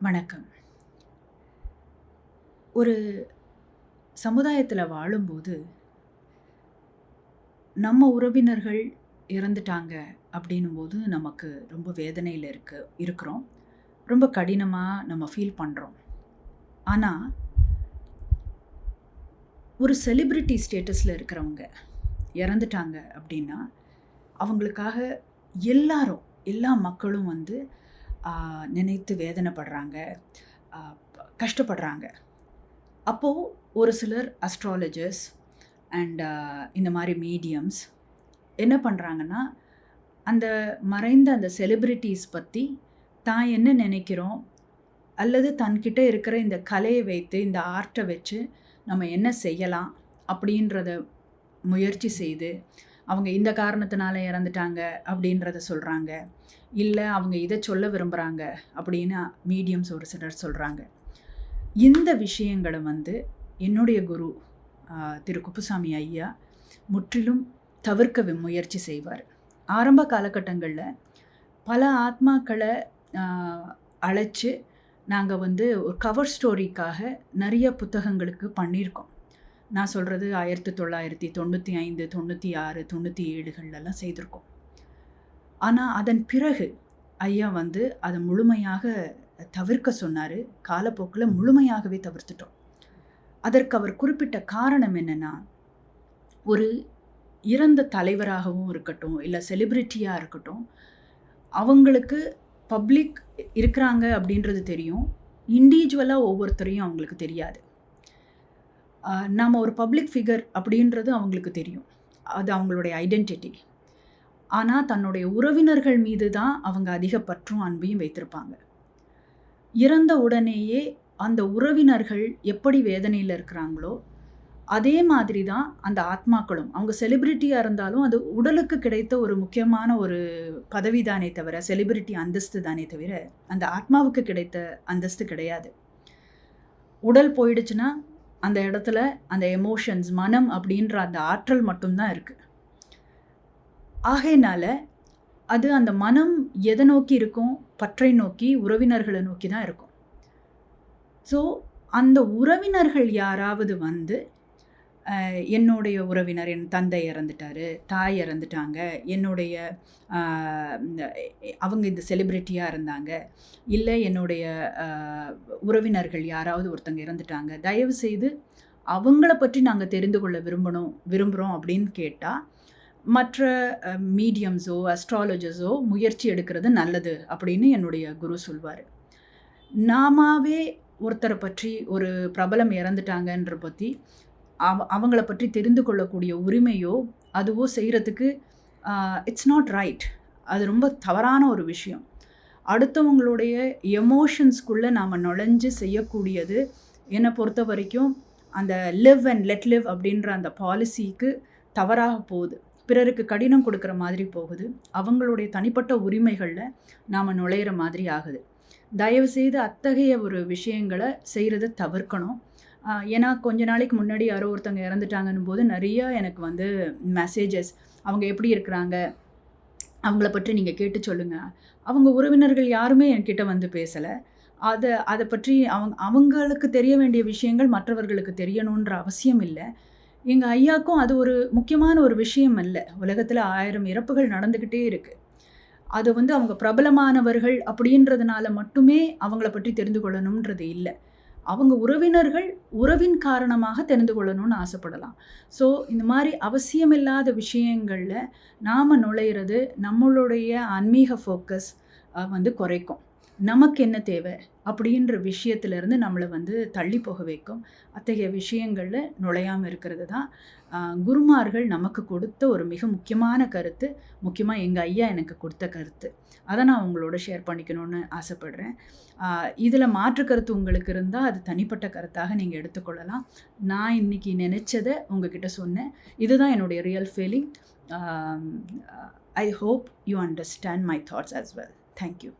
வணக்கம். ஒரு சமுதாயத்தில் வாழும்போது, நம்ம உறவினர்கள் இறந்துட்டாங்க அப்படின்னும்போது நமக்கு ரொம்ப வேதனையில் இருக்கிறோம். ரொம்ப கடினமாக நம்ம ஃபீல் பண்ணுறோம். ஆனால் ஒரு செலிப்ரிட்டி ஸ்டேட்டஸில் இருக்கிறவங்க இறந்துட்டாங்க அப்படின்னா, அவங்களுக்காக எல்லா மக்களும் வந்து நினைத்து வேதனைப்படுறாங்க, கஷ்டப்படுறாங்க. அப்போது ஒரு சிலர் அஸ்ட்ராலஜர்ஸ் அண்ட் இந்த மாதிரி மீடியம்ஸ் என்ன பண்ணுறாங்கன்னா, அந்த மறைந்த அந்த செலிப்ரிட்டிஸ் பற்றி தான் என்ன நினைக்கிறோம், அல்லது தன்கிட்ட இருக்கிற இந்த கலையை வைத்து, இந்த ஆர்ட்டை வச்சு நம்ம என்ன செய்யலாம் அப்படின்றத முயற்சி செய்து, அவங்க இந்த காரணத்தினால இறந்துட்டாங்க அப்படின்றத சொல்கிறாங்க. இல்லை அவங்க இதை சொல்ல விரும்புகிறாங்க அப்படின்னு மீடியம்ஸ் ஒரு சிலர் சொல்கிறாங்க. இந்த விஷயங்களை வந்து என்னுடைய குரு திரு குப்புசாமி ஐயா முற்றிலும் தவிர்க்க முயற்சி செய்வார். ஆரம்ப காலகட்டங்களில் பல ஆத்மாக்களை அழைச்சி நாங்கள் வந்து ஒரு கவர் ஸ்டோரிக்காக நிறைய புத்தகங்களுக்கு பண்ணியிருக்கோம். நான் சொல்கிறது 1995, 96, 97 செய்திருக்கோம். ஆனால் அதன் பிறகு ஐயா வந்து அதை முழுமையாக தவிர்க்க சொன்னார். காலப்போக்கில் முழுமையாகவே தவிர்த்துட்டோம். அதற்கு அவர் குறிப்பிட்ட காரணம் என்னென்னா, ஒரு இறந்த தலைவராகவும் இருக்கட்டும், இல்லை செலிப்ரிட்டியாக இருக்கட்டும், அவங்களுக்கு பப்ளிக் இருக்கிறாங்க அப்படின்றது தெரியும். இண்டிவிஜுவலாக ஒவ்வொருத்தரையும் அவங்களுக்கு தெரியாது. நாம் ஒரு பப்ளிக் ஃபிகர் அப்படின்றது அவங்களுக்கு தெரியும். அது அவங்களுடைய ஐடென்டிட்டி. ஆனால் தன்னுடைய உறவினர்கள் மீது தான் அவங்க அதிக பற்றும் அன்பையும் வைத்திருப்பாங்க. இறந்த உடனேயே அந்த உறவினர்கள் எப்படி வேதனையில் இருக்கிறாங்களோ, அதே மாதிரி தான் அந்த ஆத்மாக்களும். அவங்க செலிப்ரிட்டியாக இருந்தாலும் அது உடலுக்கு கிடைத்த ஒரு முக்கியமான ஒரு பதவி தானே தவிர, செலிப்ரிட்டி அந்தஸ்து தானே தவிர, அந்த ஆத்மாவுக்கு கிடைத்த அந்தஸ்து கிடையாது. உடல் போயிடுச்சுன்னா அந்த இடத்துல அந்த எமோஷன்ஸ், மனம் அப்படின்ற அந்த ஆற்றல் மட்டும்தான் இருக்குது. ஆகையினால அது அந்த மனம் எதை நோக்கி இருக்கும்? பற்றை நோக்கி, உறவினர்களை நோக்கி தான் இருக்கும். ஸோ அந்த உறவினர்கள் யாராவது வந்து என்னுடைய உறவினர், என் தந்தை இறந்துட்டார், தாய் இறந்துட்டாங்க, என்னுடைய அவங்க இந்த செலிப்ரிட்டியாக இருந்தாங்க, இல்லை என்னுடைய உறவினர்கள் யாராவது ஒருத்தங்க இறந்துட்டாங்க, தயவு செய்து அவங்கள பற்றி நாங்கள் தெரிந்து கொள்ள விரும்புகிறோம் அப்படின்னு கேட்டால், மற்ற மீடியம்ஸோ அஸ்ட்ராலஜர்ஸோ முயற்சி எடுக்கிறது நல்லது அப்படின்னு என்னுடைய குரு சொல்வார். நாமாவே ஒருத்தரை பற்றி, ஒரு பிரபலம் இறந்துட்டாங்கன்ற பற்றி அவங்கள பற்றி தெரிந்து கொள்ளக்கூடிய உரிமையோ அதுவோ செய்கிறதுக்கு இட்ஸ் நாட் ரைட். அது ரொம்ப தவறான ஒரு விஷயம். அடுத்தவங்களுடைய எமோஷன்ஸ்குள்ளே நாம் நுழைஞ்சு செய்யக்கூடியது என்னை பொறுத்த வரைக்கும் அந்த லிவ் அண்ட் லெட் லிவ் அப்படின்ற அந்த பாலிசிக்கு தவறாக போகுது. பிறருக்கு கடினம் கொடுக்குற மாதிரி போகுது. அவங்களுடைய தனிப்பட்ட உரிமைகளில் நாம் நுழையிற மாதிரி ஆகுது. தயவுசெய்து அத்தகைய ஒரு விஷயங்களை செய்கிறத தவிர்க்கணும். ஏன்னா கொஞ்ச நாளைக்கு முன்னாடி யாரோ ஒருத்தங்க இறந்துட்டாங்கன்னும் போது நிறையா எனக்கு வந்து மெசேஜஸ், அவங்க எப்படி இருக்கிறாங்க, அவங்கள பற்றி நீங்கள் கேட்டு சொல்லுங்கள். அவங்க உறவினர்கள் யாருமே என்கிட்ட வந்து பேசலை. அதை பற்றி அவங்களுக்கு தெரிய வேண்டிய விஷயங்கள் மற்றவர்களுக்கு தெரியணுன்ற அவசியம் இல்லை. எங்கள் ஐயாவுக்கும் அது ஒரு முக்கியமான ஒரு விஷயம் அல்ல. உலகத்தில் 1000 இறப்புகள் நடந்துக்கிட்டே இருக்குது. அது வந்து அவங்க பிரபலமானவர்கள் அப்படின்றதுனால மட்டுமே அவங்கள பற்றி தெரிந்து கொள்ளணுன்றது இல்லை. அவங்க உறவினர்கள் உறவின் காரணமாக தெரிந்து கொள்ளணும்னு ஆசைப்படலாம். ஸோ இந்த மாதிரி அவசியமில்லாத விஷயங்களில் நாம் நுழையிறது நம்மளுடைய ஆன்மீக ஃபோக்கஸ் வந்து குறைக்கும். நமக்கு என்ன தேவை அப்படின்ற விஷயத்திலேருந்து நம்மளை வந்து தள்ளி போக வைக்கும். அத்தகைய விஷயங்களில் நுழையாமல் இருக்கிறது தான் குருமார்கள் நமக்கு கொடுத்த ஒரு மிக முக்கியமான கருத்து. முக்கியமாக எங்கள் ஐயா எனக்கு கொடுத்த கருத்து. அதை நான் உங்களோட ஷேர் பண்ணிக்கணும்னு ஆசைப்பட்றேன். இதில் மாற்று கருத்து உங்களுக்கு இருந்தால் அது தனிப்பட்ட கருத்தாக நீங்கள் எடுத்துக்கொள்ளலாம். நான் இன்றைக்கி நினச்சதை உங்ககிட்ட சொன்னேன். இதுதான் என்னுடைய real feeling. I hope you understand my thoughts as well. Thank you.